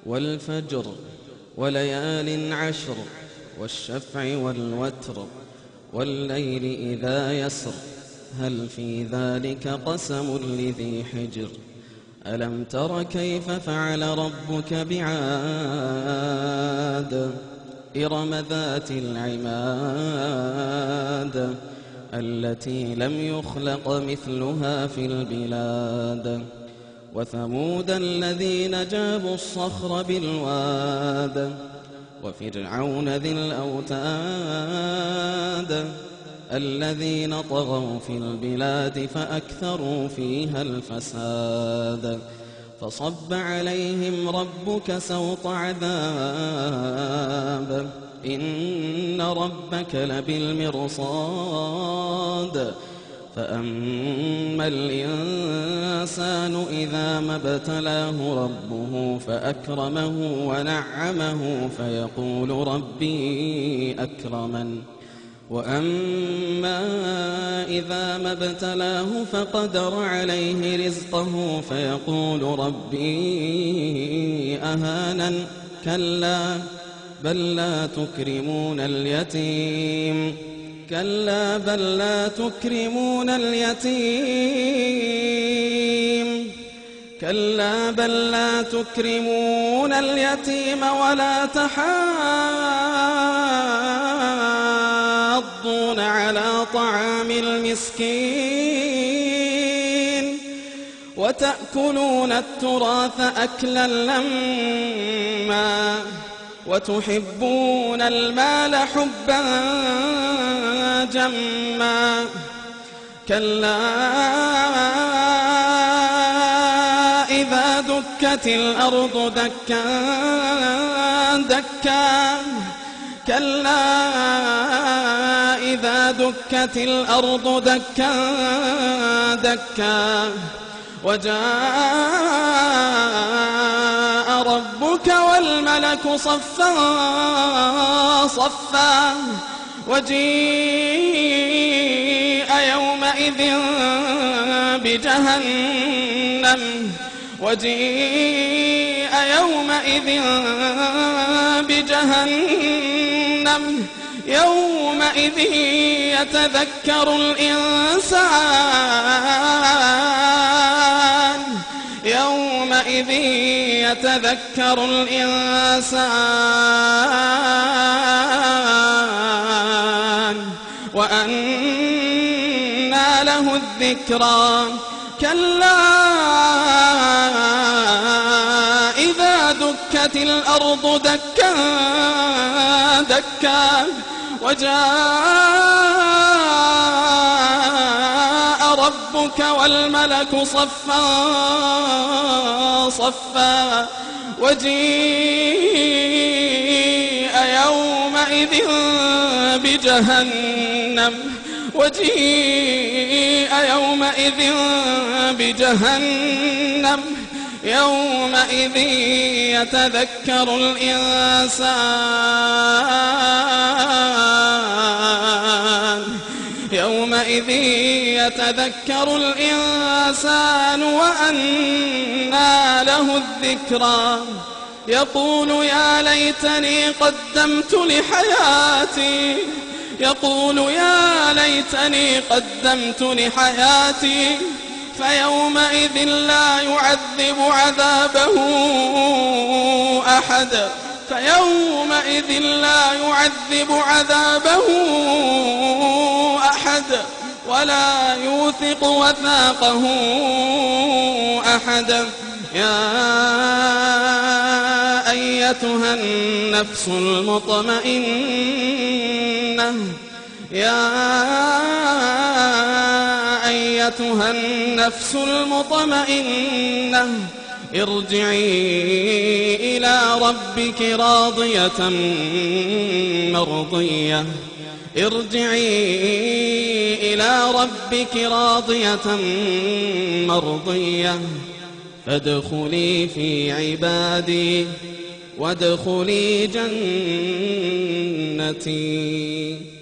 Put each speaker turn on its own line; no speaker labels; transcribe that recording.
والفجر وليال عشر والشفع والوتر والليل إذا يسر هل في ذلك قسم لذي حجر ألم تر كيف فعل ربك بعاد إرم ذات العماد التي لم يخلق مثلها في البلاد وثمود الذين جابوا الصخر بالواد وفرعون ذي الأوتاد الذين طغوا في البلاد فأكثروا فيها الفساد فصب عليهم ربك سوط عذاب إن ربك لبالمرصاد فأما الإنسان إذا ما ابتلاه ربه فأكرمه ونعمه فيقول ربي أكرمن وأما إذا ما ابتلاه فقدر عليه رزقه فيقول ربي أهانن كلا بل لا تكرمون اليتيم كلا بل لا تكرمون اليتيم كلا بل لا تكرمون اليتيم ولا تحاضون على طعام المسكين وتأكلون التراث أكلا لما وتحبون المال حبا جما كلا إذا دكت الأرض دكا دكا كلا إذا دكت الأرض دكا دكا وجاء ربك والملك صفا صفا وجيء يومئذ بجهنم يومئذ يتذكر الإنسان وأنى له الذكرى كلا إذا دكت الأرض دكا دكا وجاء ربك والملك صفا صفا وجيء يومئذ بجهنم يومئذ يتذكر الإنسان وأنى له الذكرى يقول يا ليتني قدمت لحياتي فيومئذ لا يعذب عذابه أحد ولا يوثق وثاقه أحد يا أيتها النفس المطمئنة ارجعي إلى ربك راضية مرضية فادخلي في عبادي وادخلي جنتي.